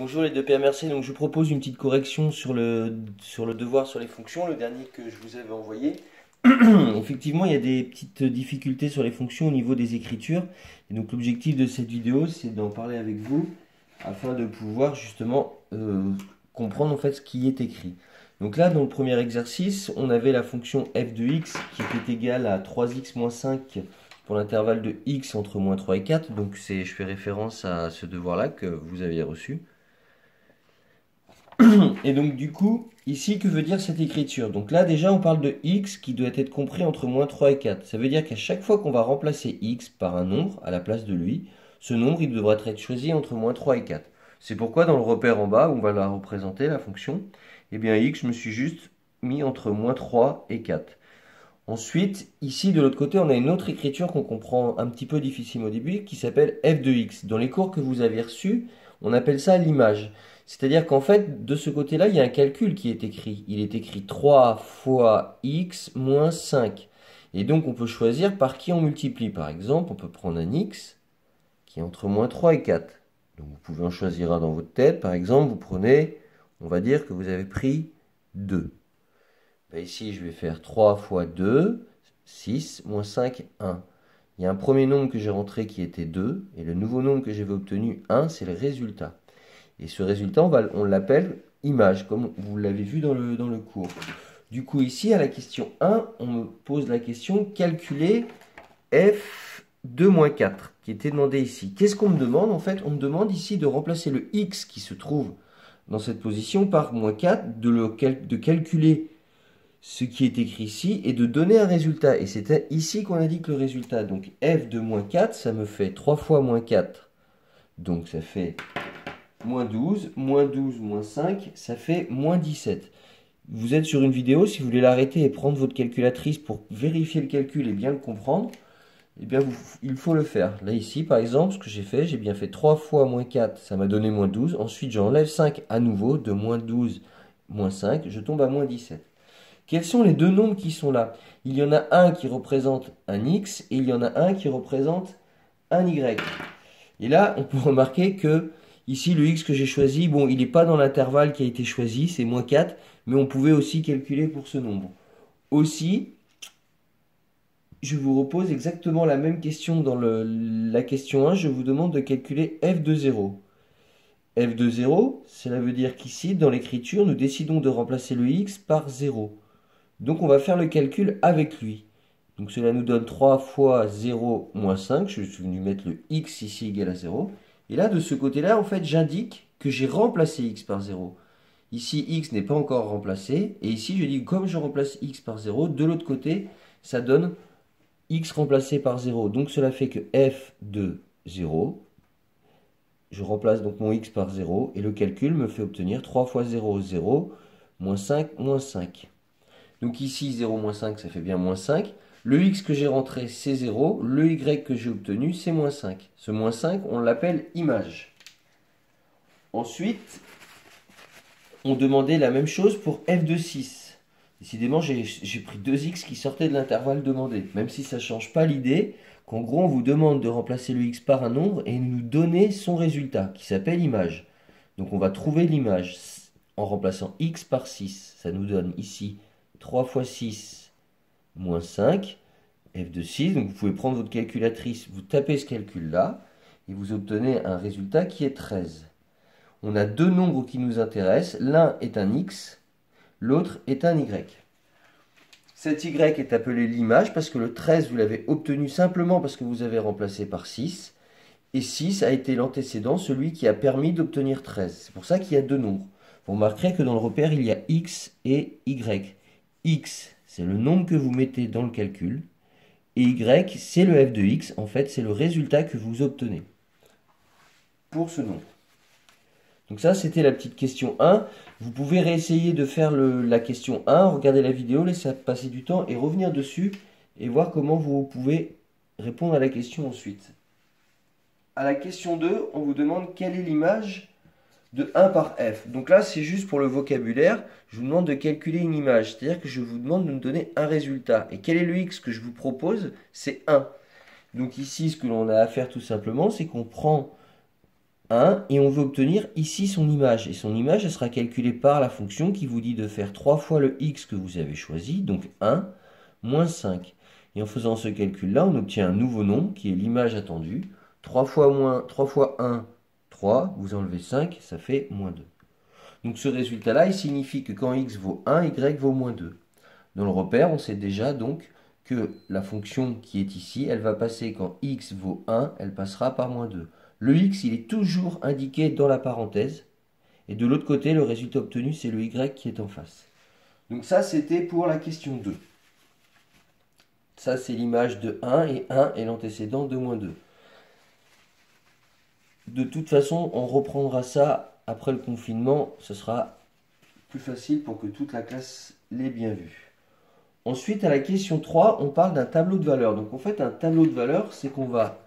Bonjour les deux PMRC, donc je vous propose une petite correction sur le devoir sur les fonctions, le dernier que je vous avais envoyé. Effectivement, il y a des petites difficultés sur les fonctions au niveau des écritures. Et donc l'objectif de cette vidéo, c'est d'en parler avec vous afin de pouvoir justement comprendre en fait ce qui est écrit. Donc là, dans le premier exercice, on avait la fonction f de x qui était égale à 3x moins 5 pour l'intervalle de x entre moins 3 et 4. Donc je fais référence à ce devoir-là que vous aviez reçu. Et donc du coup, ici, que veut dire cette écriture? Donc là, déjà, on parle de x qui doit être compris entre moins 3 et 4. Ça veut dire qu'à chaque fois qu'on va remplacer x par un nombre à la place de lui, ce nombre, il devra être choisi entre moins 3 et 4. C'est pourquoi dans le repère en bas, où on va la représenter, la fonction, eh bien x, je me suis juste mis entre moins 3 et 4. Ensuite, ici, de l'autre côté, on a une autre écriture qu'on comprend un petit peu difficile au début, qui s'appelle f de x. Dans les cours que vous avez reçus, on appelle ça l'image. C'est-à-dire qu'en fait, de ce côté-là, il y a un calcul qui est écrit. Il est écrit 3 fois x moins 5. Et donc, on peut choisir par qui on multiplie. Par exemple, on peut prendre un x qui est entre moins 3 et 4. Donc, vous pouvez en choisir un dans votre tête. Par exemple, vous prenez, on va dire que vous avez pris 2. Ben ici, je vais faire 3 fois 2, 6, moins 5, 1. Il y a un premier nombre que j'ai rentré qui était 2, et le nouveau nombre que j'avais obtenu, 1, c'est le résultat. Et ce résultat, on l'appelle image, comme vous l'avez vu dans le cours. Du coup, ici, à la question 1, on me pose la question calculer f de moins 4, qui était demandé ici. Qu'est-ce qu'on me demande? En fait, on me demande ici de remplacer le x qui se trouve dans cette position par moins 4, de calculer ce qui est écrit ici et de donner un résultat. Et c'est ici qu'on indique le résultat. Donc f de moins 4, ça me fait 3 fois moins 4. Donc ça fait moins 12, moins 5, ça fait moins 17. Vous êtes sur une vidéo, si vous voulez l'arrêter et prendre votre calculatrice pour vérifier le calcul et bien le comprendre, eh bien il faut le faire. Là ici par exemple, ce que j'ai fait, j'ai bien fait 3 fois moins 4, ça m'a donné moins 12. Ensuite j'enlève 5 à nouveau, de moins 12, moins 5, je tombe à moins 17. Quels sont les deux nombres qui sont là? Il y en a un qui représente un x et il y en a un qui représente un y. Et là, on peut remarquer que ici, le x que j'ai choisi, bon, il n'est pas dans l'intervalle qui a été choisi, c'est moins 4, mais on pouvait aussi calculer pour ce nombre. Aussi, je vous repose exactement la même question dans la question 1, je vous demande de calculer f de 0. f de 0, cela veut dire qu'ici, dans l'écriture, nous décidons de remplacer le x par 0. Donc on va faire le calcul avec lui. Donc cela nous donne 3 fois 0 moins 5. Je suis venu mettre le x ici égal à 0. Et là, de ce côté-là, en fait, j'indique que j'ai remplacé x par 0. Ici, x n'est pas encore remplacé. Et ici, je dis comme je remplace x par 0, de l'autre côté, ça donne x remplacé par 0. Donc cela fait que f de 0, je remplace donc mon x par 0. Et le calcul me fait obtenir 3 fois 0, 0, moins 5, moins 5. Donc ici, 0 moins 5, ça fait bien moins 5. Le x que j'ai rentré, c'est 0. Le y que j'ai obtenu, c'est moins 5. Ce moins 5, on l'appelle image. Ensuite, on demandait la même chose pour f de 6. Décidément, j'ai pris 2x qui sortaient de l'intervalle demandé. Même si ça ne change pas l'idée qu'en gros, on vous demande de remplacer le x par un nombre et nous donner son résultat, qui s'appelle image. Donc on va trouver l'image en remplaçant x par 6. Ça nous donne ici 3 fois 6, moins 5, f de 6. Donc vous pouvez prendre votre calculatrice, vous tapez ce calcul-là, et vous obtenez un résultat qui est 13. On a deux nombres qui nous intéressent. L'un est un x, l'autre est un y. Cet y est appelé l'image parce que le 13, vous l'avez obtenu simplement parce que vous avez remplacé par 6. Et 6 a été l'antécédent, celui qui a permis d'obtenir 13. C'est pour ça qu'il y a deux nombres. Vous remarquerez que dans le repère, il y a x et y. X, c'est le nombre que vous mettez dans le calcul. Et y, c'est le f de x. En fait, c'est le résultat que vous obtenez pour ce nombre. Donc ça, c'était la petite question 1. Vous pouvez réessayer de faire la question 1, regarder la vidéo, laisser passer du temps et revenir dessus et voir comment vous pouvez répondre à la question ensuite. À la question 2, on vous demande quelle est l'image de 1 par f. Donc là, c'est juste pour le vocabulaire. Je vous demande de calculer une image. C'est-à-dire que je vous demande de me donner un résultat. Et quel est le x que je vous propose? C'est 1. Donc ici, ce que l'on a à faire tout simplement, c'est qu'on prend 1 et on veut obtenir ici son image. Et son image, elle sera calculée par la fonction qui vous dit de faire 3 fois le x que vous avez choisi, donc 1, moins 5. Et en faisant ce calcul-là, on obtient un nouveau nombre qui est l'image attendue. 3 fois 1, 3, vous enlevez 5, ça fait moins 2. Donc ce résultat-là, il signifie que quand x vaut 1, y vaut moins 2. Dans le repère, on sait déjà donc que la fonction qui est ici, elle va passer quand x vaut 1, elle passera par moins 2. Le x, il est toujours indiqué dans la parenthèse. Et de l'autre côté, le résultat obtenu, c'est le y qui est en face. Donc ça, c'était pour la question 2. Ça, c'est l'image de 1 et 1 est l'antécédent de moins 2. De toute façon, on reprendra ça après le confinement. Ce sera plus facile pour que toute la classe l'ait bien vu. Ensuite, à la question 3, on parle d'un tableau de valeurs. Donc en fait, un tableau de valeurs, c'est qu'on va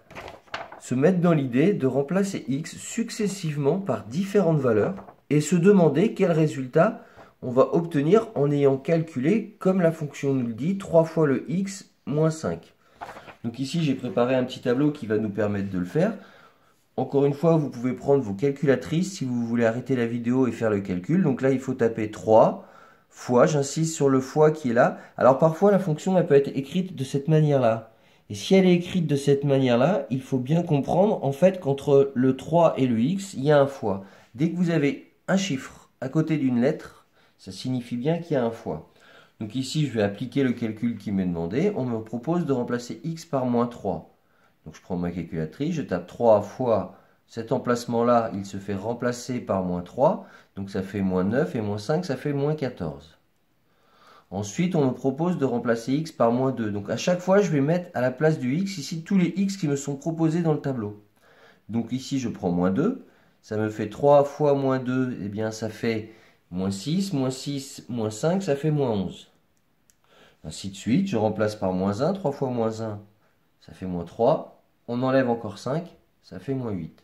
se mettre dans l'idée de remplacer x successivement par différentes valeurs et se demander quel résultat on va obtenir en ayant calculé, comme la fonction nous le dit, 3 fois le x moins 5. Donc ici, j'ai préparé un petit tableau qui va nous permettre de le faire. Encore une fois, vous pouvez prendre vos calculatrices si vous voulez arrêter la vidéo et faire le calcul. Donc là, il faut taper 3 fois, j'insiste sur le fois qui est là. Alors parfois, la fonction, elle peut être écrite de cette manière-là. Et si elle est écrite de cette manière-là, il faut bien comprendre en fait qu'entre le 3 et le x, il y a un fois. Dès que vous avez un chiffre à côté d'une lettre, ça signifie bien qu'il y a un fois. Donc ici, je vais appliquer le calcul qui m'est demandé. On me propose de remplacer x par moins 3. Donc je prends ma calculatrice, je tape 3 fois cet emplacement-là, il se fait remplacer par moins 3. Donc ça fait moins 9 et moins 5, ça fait moins 14. Ensuite, on me propose de remplacer x par moins 2. Donc à chaque fois, je vais mettre à la place du x ici tous les x qui me sont proposés dans le tableau. Donc ici, je prends moins 2. Ça me fait 3 fois moins 2, eh bien ça fait moins 6, moins 5, ça fait moins 11. Ainsi de suite, je remplace par moins 1. 3 fois moins 1, ça fait moins 3. On enlève encore 5, ça fait moins 8.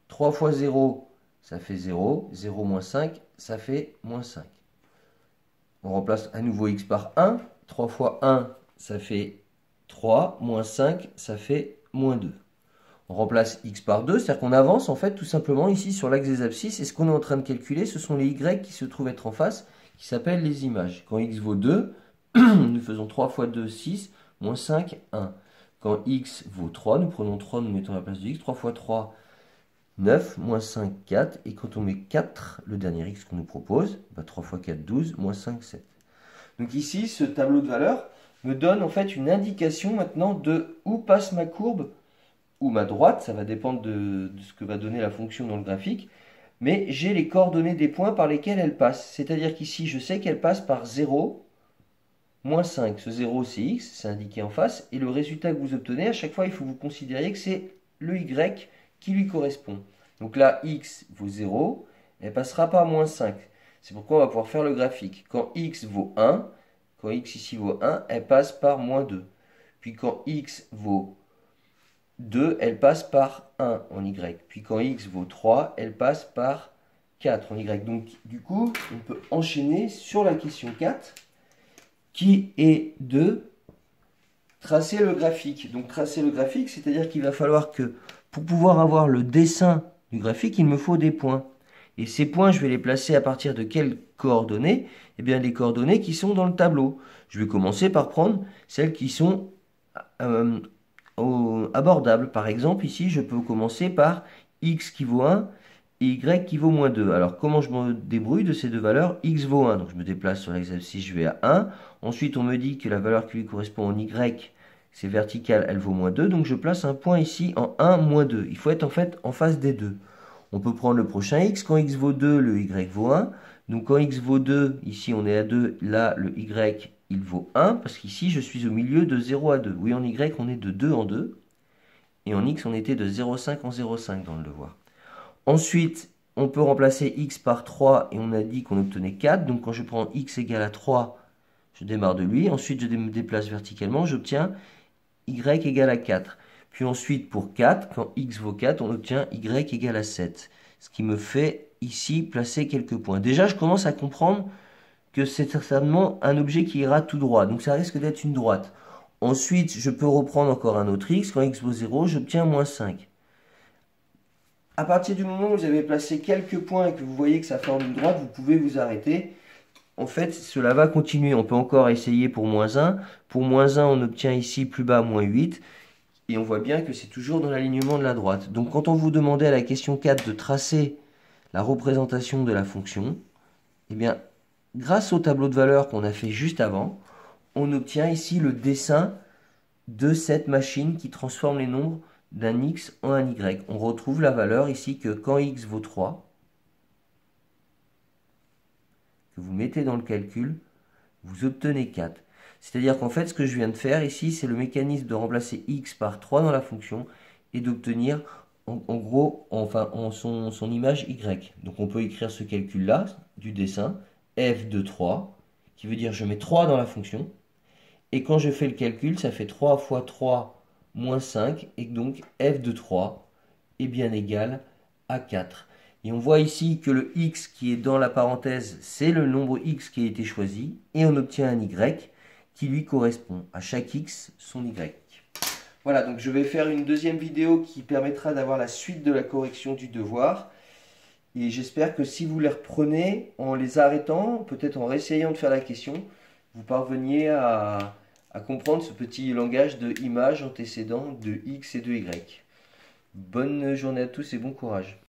3 fois 0, ça fait 0. 0 moins 5, ça fait moins 5. On remplace à nouveau x par 1. 3 fois 1, ça fait 3. Moins 5, ça fait moins 2. On remplace x par 2, c'est-à-dire qu'on avance en fait tout simplement ici sur l'axe des abscisses. Et ce qu'on est en train de calculer, ce sont les y qui se trouvent être en face, qui s'appellent les images. Quand x vaut 2, nous faisons 3 fois 2, 6, moins 5, 1. Quand x vaut 3, nous prenons 3, nous mettons à la place de x. 3 fois 3, 9, moins 5, 4. Et quand on met 4, le dernier x qu'on nous propose, 3 fois 4, 12, moins 5, 7. Donc ici, ce tableau de valeurs me donne en fait une indication maintenant de où passe ma courbe ou ma droite. Ça va dépendre de ce que va donner la fonction dans le graphique. Mais j'ai les coordonnées des points par lesquels elle passe. C'est-à-dire qu'ici, je sais qu'elle passe par 0, moins 5. Ce 0, c'est x, c'est indiqué en face. Et le résultat que vous obtenez, à chaque fois, il faut que vous considériez que c'est le y qui lui correspond. Donc là, x vaut 0, elle passera par moins 5. C'est pourquoi on va pouvoir faire le graphique. Quand x vaut 1, quand x ici vaut 1, elle passe par moins 2. Puis quand x vaut 2, elle passe par 1 en y. Puis quand x vaut 3, elle passe par 4 en y. Donc du coup, on peut enchaîner sur la question 4, qui est de tracer le graphique. Donc tracer le graphique, c'est-à-dire qu'il va falloir que, pour pouvoir avoir le dessin du graphique, il me faut des points. Et ces points, je vais les placer à partir de quelles coordonnées? Eh bien, les coordonnées qui sont dans le tableau. Je vais commencer par prendre celles qui sont abordables. Par exemple, ici, je peux commencer par x qui vaut 1 et y qui vaut moins 2. Alors, comment je me débrouille de ces deux valeurs? X vaut 1, donc je me déplace sur l'axe abscisse, je vais à 1. Ensuite, on me dit que la valeur qui lui correspond en y, c'est vertical, elle vaut moins 2. Donc, je place un point ici en 1, moins 2. Il faut être en fait en face des deux. On peut prendre le prochain x. Quand x vaut 2, le y vaut 1. Donc quand x vaut 2, ici on est à 2, là le y il vaut 1, parce qu'ici je suis au milieu de 0 à 2. Oui, en y on est de 2 en 2, et en x on était de 0,5 en 0,5 dans le devoir. Ensuite, on peut remplacer x par 3, et on a dit qu'on obtenait 4. Donc quand je prends x égale à 3, je démarre de lui. Ensuite, je me déplace verticalement, j'obtiens y égale à 4. Puis ensuite, pour 4, quand x vaut 4, on obtient y égale à 7. Ce qui me fait ici placer quelques points. Déjà, je commence à comprendre que c'est certainement un objet qui ira tout droit. Donc ça risque d'être une droite. Ensuite, je peux reprendre encore un autre x. Quand x vaut 0, j'obtiens moins 5. À partir du moment où vous avez placé quelques points et que vous voyez que ça forme une droite, vous pouvez vous arrêter. En fait, cela va continuer. On peut encore essayer pour -1. Pour -1, on obtient ici plus bas -8. Et on voit bien que c'est toujours dans l'alignement de la droite. Donc quand on vous demandait à la question 4 de tracer la représentation de la fonction, eh bien, grâce au tableau de valeurs qu'on a fait juste avant, on obtient ici le dessin de cette machine qui transforme les nombres d'un x en un y. On retrouve la valeur ici que quand x vaut 3, que vous mettez dans le calcul, vous obtenez 4. C'est-à-dire qu'en fait, ce que je viens de faire ici, c'est le mécanisme de remplacer x par 3 dans la fonction et d'obtenir en gros son image y. Donc on peut écrire ce calcul-là du dessin, f de 3, qui veut dire je mets 3 dans la fonction, et quand je fais le calcul, ça fait 3 fois 3 moins 5, et donc f de 3 est bien égal à 4. Et on voit ici que le x qui est dans la parenthèse, c'est le nombre x qui a été choisi, et on obtient un y qui lui correspond. À chaque x, son y. Voilà, donc je vais faire une deuxième vidéo qui permettra d'avoir la suite de la correction du devoir. Et j'espère que si vous les reprenez en les arrêtant, peut-être en réessayant de faire la question, vous parveniez à comprendre ce petit langage de images antécédent de x et de y. Bonne journée à tous et bon courage.